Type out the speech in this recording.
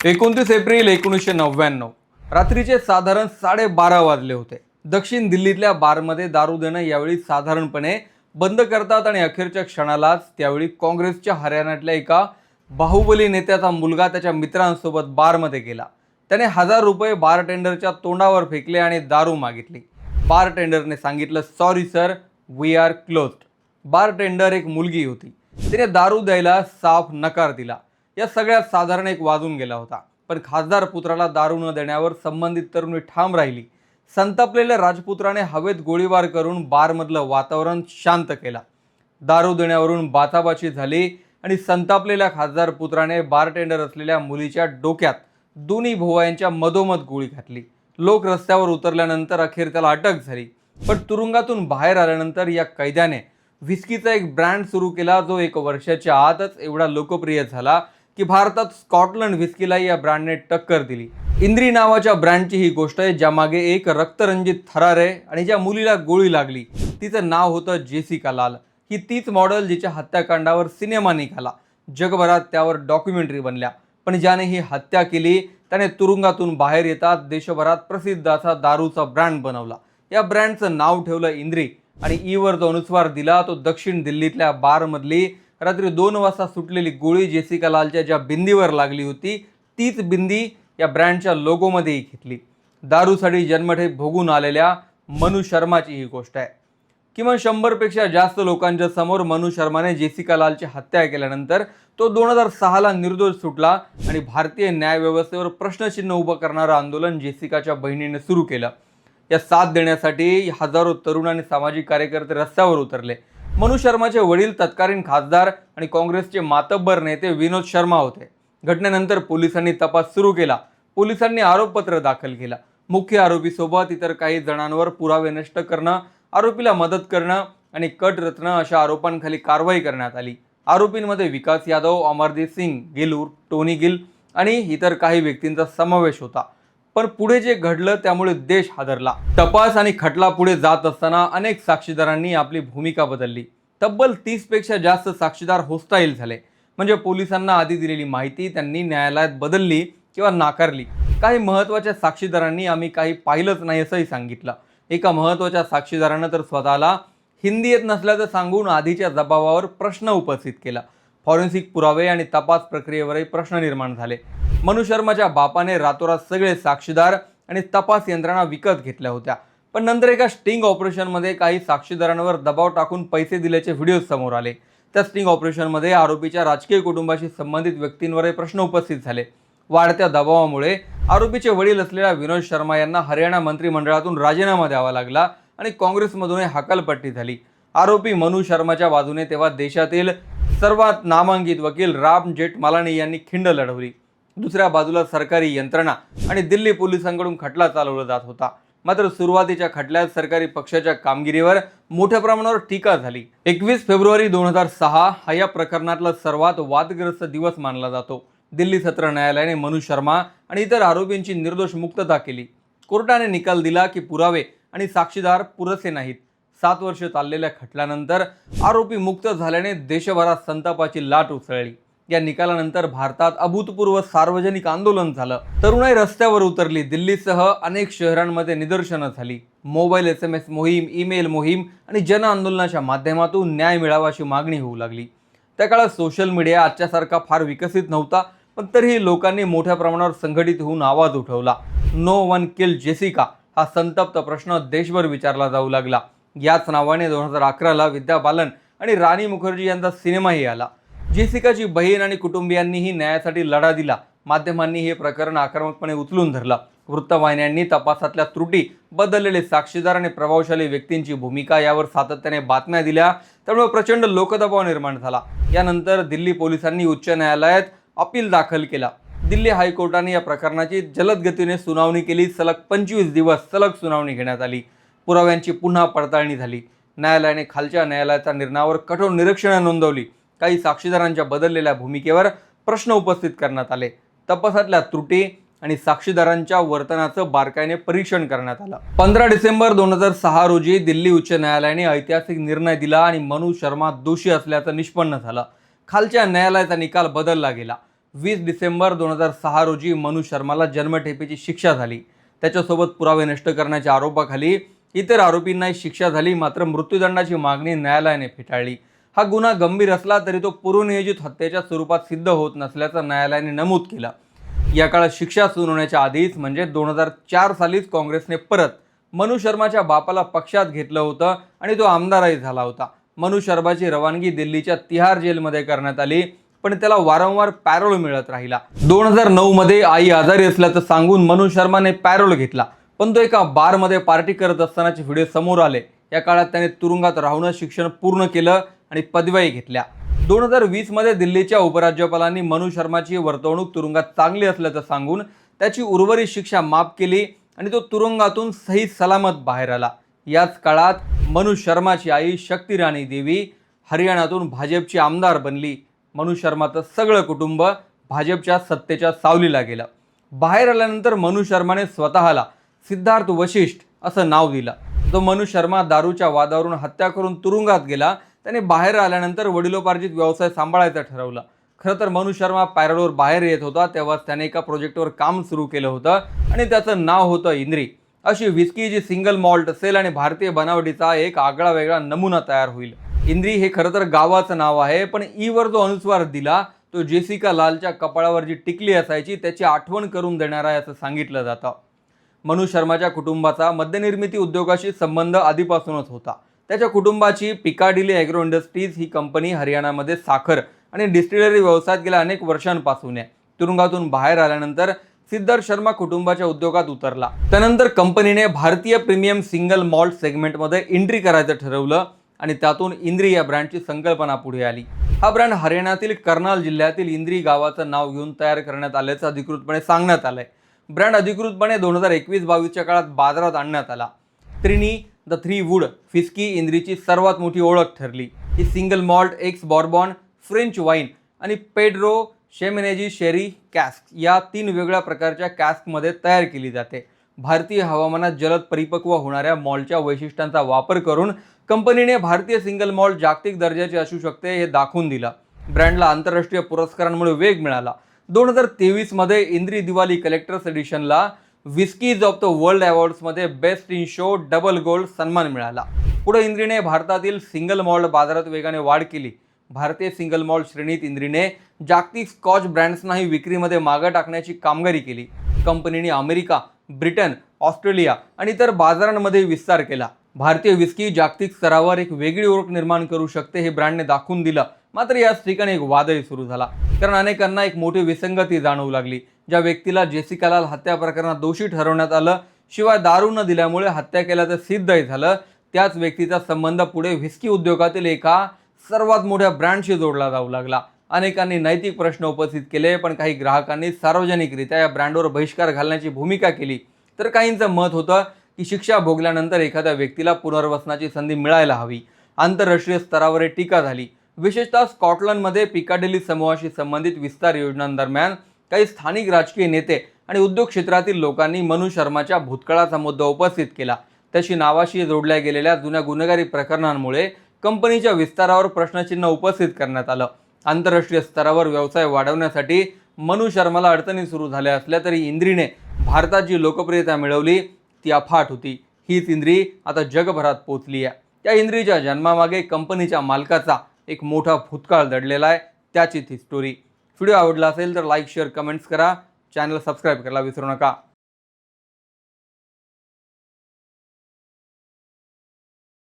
29 April 1999 रात्रीचे साधारण 12:30 वाजले होते. दक्षिण दिल्लीतल्या बारमध्ये दारू देणं यावेळी साधारणपणे बंद करतात आणि अखेरच्या क्षणालाच त्यावेळी काँग्रेसच्या हरियाणातल्या एका बाहुबली नेत्याचा मुलगा त्याच्या मित्रांसोबत बारमध्ये गेला. त्याने ₹1000 बारटेंडरच्या तोंडावर फेकले आणि दारू मागितली. बारटेंडरने सांगितलं, sorry sir, we are closed. Bartender एक मुलगी होती. तिने दारू द्यायला साफ नकार दिला. या सगळ्यात साधारण 1 वाजून गेला होता. पण खासदार पुत्राला दारू न देण्यावर संबंधित तरुणी ठाम राहिली. संतापलेल्या राजपुत्राने हवेत गोळीबार करून बारमधलं वातावरण शांत केला. दारू देण्यावरून बाचाबाची झाली आणि संतापलेल्या खासदार पुत्राने बारटेंडर असलेल्या मुलीच्या डोक्यात दोन्ही भुवयांच्या मधोमध गोळी घातली. लोक रस्त्यावर उतरल्यानंतर अखेर त्याला अटक झाली. पण तुरुंगातून बाहेर आल्यानंतर या कैद्याने व्हिस्कीचा एक ब्रँड सुरू केला, जो 1 वर्षाच्या आतच एवढा लोकप्रिय झाला की भारतात स्कॉटलंड व्हिस्कीला या ब्रँडने टक्कर दिली. इंद्री नावाच्या ब्रँडची ही गोष्ट आहे, ज्यामागे एक रक्तरंजित थरार आहे आणि ज्या मुलीला गोळी लागली तिचं नाव होतं जेसिका लाल. ही तीच मॉडेल जिच्या हत्याकांडावर सिनेमा निघाला. जगभरात त्यावर डॉक्युमेंटरी बनल्या. पण ज्याने ही हत्या केली त्याने तुरुंगातून बाहेर येतात देशभरात प्रसिद्ध असा दारूचा ब्रँड बनवला. या ब्रँडचं नाव ठेवलं इंद्री आणि ईवर जो अनुस्वार दिला तो दक्षिण दिल्लीतल्या बारमधली रात्री 2 वाजता सुटलेली गोळी जेसिका लालच्या ज्या बिंदीवर लागली होती तीच बिंदी या ब्रँडच्या लोगोमध्येही घेतली. दारूसाठी जन्मठेप भोगून आलेल्या मनु शर्माची ही गोष्ट आहे. किमान 100 पेक्षा जास्त लोकांच्या समोर मनु शर्माने जेसिका लालची हत्या केल्यानंतर तो 2006ला निर्दोष सुटला आणि भारतीय न्यायव्यवस्थेवर प्रश्नचिन्ह उभं करणारं आंदोलन जेसिकाच्या बहिणीने सुरू केलं. या साथ देण्यासाठी हजारो तरुण आणि सामाजिक कार्यकर्ते रस्त्यावर उतरले. मनु शर्माचे वडील तत्कालीन खासदार आणि काँग्रेसचे मातब्बर नेते विनोद शर्मा होते. घटनेनंतर पोलिसांनी तपास सुरू केला. पोलिसांनी आरोपपत्र दाखल केलं. मुख्य आरोपीसोबत इतर काही जणांवर पुरावे नष्ट करणं, आरोपीला मदत करणं आणि कट रचणं अशा आरोपांखाली कारवाई करण्यात आली. आरोपींमध्ये विकास यादव, अमरदीप सिंग गिल, टोनी गिल आणि इतर काही व्यक्तींचा समावेश होता. पण पुढे जे घडलं त्यामुळे देश हादरला. तपास आणि खटला पुढे जात असताना अनेक साक्षीदारांनी आपली भूमिका बदलली. तब्बल 30 पेक्षा जास्त साक्षीदार होस्टाईल झाले. म्हणजे पोलिसांना आधी दिलेली माहिती त्यांनी न्यायालयात बदलली किंवा नाकारली. काही महत्त्वाच्या साक्षीदारांनी आम्ही काही पाहिलंच नाही असंही सांगितलं. एका महत्त्वाच्या साक्षीदारानं तर स्वतःला हिंदी येत नसल्याचं सांगून आधीच्या जबाबावर प्रश्न उपस्थित केला. फॉरेन्सिक पुरावे आणि तपास प्रक्रियेवरही प्रश्न निर्माण झाले. मनु शर्माच्या बापाने रातोरात सगळे साक्षीदार आणि तपास यंत्रणा विकत घेतल्या होत्या. पण नंतर एका स्टिंग ऑपरेशनमध्ये काही साक्षीदारांवर दबाव टाकून पैसे दिल्याचे व्हिडिओ समोर आले. त्या स्टिंग ऑपरेशनमध्ये आरोपीच्या राजकीय कुटुंबाशी संबंधित व्यक्तींवरही प्रश्न उपस्थित झाले. वाढत्या दबावामुळे आरोपीचे वडील असलेल्या विनोद शर्मा यांना हरियाणा मंत्रिमंडळातून राजीनामा द्यावा लागला आणि काँग्रेसमधूनही हकालपट्टी झाली. आरोपी मनु शर्माच्या बाजूने तेव्हा देशातील सर्वात नामांकित वकील राम जेठमलानी यांनी खिंड लढवली. दुसऱ्या बाजूला सरकारी यंत्रणा आणि दिल्ली पोलिसांकडून खटला चालवला जात होता. मात्र सुरुवातीच्या खटल्यात सरकारी पक्षाच्या कामगिरीवर मोठ्या प्रमाणावर टीका झाली. 21 फेब्रुवारी 2006 हा या प्रकरणातला सर्वात वादग्रस्त दिवस मानला जातो. दिल्ली सत्र न्यायालयाने मनु शर्मा आणि इतर आरोपींची निर्दोष मुक्तता केली. कोर्टाने निकाल दिला की पुरावे आणि साक्षीदार पुरेसे नाहीत. 7 वर्ष चाललेल्या खटल्यानंतर आरोपी मुक्त झाल्याने देशभरात संतापाची लाट उसळली. या निकालानंतर भारतात अभूतपूर्व सार्वजनिक आंदोलन झालं. तरुणाई रस्त्यावर उतरली. दिल्लीसह अनेक शहरांमध्ये निदर्शनं झाली. मोबाईल SMS मोहीम, ईमेल मोहीम आणि जन आंदोलनाच्या माध्यमातून न्याय मिळावा अशी मागणी होऊ लागली. त्या काळात सोशल मीडिया आजच्यासारखा फार विकसित नव्हता, पण तरीही लोकांनी मोठ्या प्रमाणावर संघटित होऊन आवाज उठवला. नो वन किल जेसिका हा संतप्त प्रश्न देशभर विचारला जाऊ लागला. याच नावाने 2011ला विद्या बालन आणि राणी मुखर्जी यांचा सिनेमाही आला. जेसिकाची बहीण आणि कुटुंबियांनीही न्यायासाठी लढा दिला. माध्यमांनी हे प्रकरण आक्रमकपणे उचलून धरलं. वृत्तवाहिन्यांनी तपासातल्या त्रुटी, बदललेले साक्षीदार आणि प्रभावशाली व्यक्तींची भूमिका यावर सातत्याने बातम्या दिल्या. त्यामुळे प्रचंड लोकदबाव निर्माण झाला. यानंतर दिल्ली पोलिसांनी उच्च न्यायालयात अपील दाखल केला. दिल्ली हायकोर्टाने या प्रकरणाची जलद गतीने सुनावणी केली. सलग 25 दिवस सलग सुनावणी घेण्यात आली. पुराव्यांची पुन्हा पडताळणी झाली. न्यायालयाने खालच्या न्यायालयाच्या निर्णयावर कठोर निरीक्षणं नोंदवली. काही साक्षीदारांच्या बदललेल्या भूमिकेवर प्रश्न उपस्थित करण्यात आले. तपासातल्या त्रुटी आणि साक्षीदारांच्या वर्तनाचं बारकाईने परीक्षण करण्यात आलं. 15 डिसेंबर 2006 रोजी दिल्ली उच्च न्यायालयाने ऐतिहासिक निर्णय दिला आणि मनु शर्मा दोषी असल्याचं निष्पन्न झालं. खालच्या न्यायालयाचा निकाल बदलला गेला. 20 डिसेंबर 2006 रोजी मनु शर्माला जन्मठेपेची शिक्षा झाली. त्याच्यासोबत पुरावे नष्ट करण्याच्या आरोपाखाली इतर आरोपींनाही शिक्षा झाली. मात्र मृत्यूदंडाची मागणी न्यायालयाने फेटाळली. हा गुन्हा गंभीर असला तरी तो पूर्वनियोजित हत्येच्या स्वरूपात सिद्ध होत नसल्याचं न्यायालयाने नमूद केलं. या काळात शिक्षा सुनावण्याच्या आधीच म्हणजे 2004 सालीच काँग्रेसने परत मनु शर्माच्या बापाला पक्षात घेतलं होतं आणि तो आमदारही झाला होता. मनु शर्माची रवानगी दिल्लीच्या तिहार जेलमध्ये करण्यात आली, पण त्याला वारंवार पॅरोल मिळत राहिला. 2009 मध्ये आई आजारी असल्याचं सांगून मनु शर्माने पॅरोल घेतला, पण तो एका बारमध्ये पार्टी करत असतानाचे व्हिडिओ समोर आले. या काळात त्याने तुरुंगात राहूनच शिक्षण पूर्ण केलं आणि पदव्याही घेतल्या. 2020 मध्ये दिल्लीच्या उपराज्यपालांनी मनु शर्माची वर्तवणूक तुरुंगात चांगली असल्याचं सांगून त्याची उर्वरित शिक्षा माफ केली आणि तो तुरुंगातून सही सलामत बाहेर आला. याच काळात मनु शर्माची आई शक्ती राणी देवी हरियाणातून भाजपची आमदार बनली. मनु शर्माचं सगळं कुटुंब भाजपच्या सत्तेच्या सावलीला गेलं. बाहेर आल्यानंतर मनु शर्माने स्वतःला सिद्धार्थ वशिष्ठ असं नाव दिलं. जो मनु शर्मा दारूच्या वादावरून हत्या करून तुरुंगात गेला, त्याने बाहेर आल्यानंतर वडिलोपार्जित व्यवसाय सांभाळायचं ठरवलं. खरं तर मनु शर्मा पॅरोलवर बाहेर येत होता तेव्हा त्याने एका प्रोजेक्टवर काम सुरू केलं होतं आणि त्याचं नाव होतं इंद्री. अशी व्हिस्की जी सिंगल मॉल्ट असेल आणि भारतीय बनावटीचा एक आगळा वेगळा नमुना तयार होईल. इंद्री हे खरं तर गावाचं नाव आहे, पण ईवर जो अनुस्वार दिला तो जेसिका लालच्या कपाळावर जी टिकली असायची त्याची आठवण करून देणारा आहे असं सांगितलं जातं. मनु शर्माच्या कुटुंबाचा मद्यनिर्मिती उद्योगाशी संबंध आधीपासूनच होता. त्याच्या कुटुंबाची पिकाडिली ॲग्रो इंडस्ट्रीज ही कंपनी हरियाणामध्ये साखर आणि डिस्टिलरी व्यवसायात गेल्या अनेक वर्षांपासून आहे. तुरुंगातून बाहेर आल्यानंतर सिद्धार्थ शर्मा कुटुंबाच्या उद्योगात उतरला. त्यानंतर कंपनीने भारतीय प्रीमियम सिंगल मॉल्ट सेगमेंटमध्ये एंट्री करायचं ठरवलं आणि त्यातून इंद्री या ब्रँडची संकल्पना पुढे आली. हा ब्रँड हरियाणातील कर्नाल जिल्ह्यातील इंद्री गावाचं नाव घेऊन तयार करण्यात आल्याचं अधिकृतपणे सांगण्यात आलंय. ब्रँड अधिकृतपणे 2021-22च्या काळात बाजारात आणण्यात आला. Trini the three wood whisky इंद्रीची सर्वात मोठी ओळख ठरली. ही single malt, ex bourbon, French wine आणि पेड्रो शेमिनेजी शेरी कॅस्क या 3 वेगळ्या प्रकारच्या कॅस्कमध्ये तयार केली जाते. भारतीय हवामानात जलद परिपक्व होणाऱ्या मॉल्टच्या वैशिष्ट्यांचा वापर करून कंपनीने भारतीय सिंगल मॉल्ट जागतिक दर्जाचे असू शकते हे दाखवून दिलं. ब्रँडला आंतरराष्ट्रीय पुरस्कारांमुळे वेग मिळाला. 2023 मध्ये इंद्री दिवाळी कलेक्टर्स एडिशनला व्हिस्कीज ऑफ द वर्ल्ड अवॉर्ड्समध्ये best in show double gold सन्मान मिळाला. पुढे इंद्रीने भारतातील सिंगल मॉल्ट बाजारात वेगाने वाढ केली. भारतीय सिंगल मॉल्ट श्रेणीत इंद्रीने जागतिक स्कॉच ब्रँड्सनाही विक्रीमध्ये मागे टाकण्याची कामगिरी केली. कंपनीने अमेरिका, ब्रिटन, ऑस्ट्रेलिया आणि इतर बाजारांमध्ये विस्तार केला. भारतीय व्हिस्की जागतिक स्तरावर एक वेगळी ओळख निर्माण करू शकते हे ब्रँडने दाखवून दिलं. मात्र याच ठिकाणी एक वादही सुरू झाला, कारण अनेकांना एक मोठी विसंगती जाणवू लागली. ज्या व्यक्तीला जेसिका लाल हत्या प्रकरणात दोषी ठरवण्यात आलं, शिवाय दारू न दिल्यामुळे हत्या केल्याचं सिद्धही झालं, त्याच व्यक्तीचा संबंध पुढे व्हिस्की उद्योगातील एका सर्वात मोठ्या ब्रँडशी जोडला जाऊ लागला. अनेकांनी नैतिक प्रश्न उपस्थित केले, पण काही ग्राहकांनी सार्वजनिकरित्या या ब्रँडवर बहिष्कार घालण्याची भूमिका केली. तर काहींचं मत होतं की शिक्षा भोगल्यानंतर एखाद्या व्यक्तीला पुनर्वसनाची संधी मिळायला हवी. आंतरराष्ट्रीय स्तरावर टीका झाली. विशेषतः स्कॉटलंडमध्ये पिकाडिली समूहाशी संबंधित विस्तार योजनांदरम्यान काही स्थानिक राजकीय नेते आणि उद्योग क्षेत्रातील लोकांनी मनु शर्माच्या भूतकाळाचा मुद्दा उपस्थित केला. त्याशी नावाशी जोडल्या गेलेल्या जुन्या गुन्हेगारी प्रकरणांमुळे कंपनीच्या विस्तारावर प्रश्नचिन्ह उपस्थित करण्यात आलं. आंतरराष्ट्रीय स्तरावर व्यवसाय वाढवण्यासाठी मनु शर्माला अडचणी सुरू झाल्या असल्या तरी इंद्रीने भारतात जी लोकप्रियता मिळवली ती अफाट होती. हीच इंद्री आता जगभरात पोचली आहे. त्या इंद्रीच्या जन्मामागे कंपनीच्या मालकाचा एक मोठा भूतकाळ दडलेला आहे. त्याचीच ही स्टोरी. व्हिडिओ आवडला असेल तर लाईक, शेअर, कमेंट्स करा. चॅनल सबस्क्राईब करायला विसरू नका.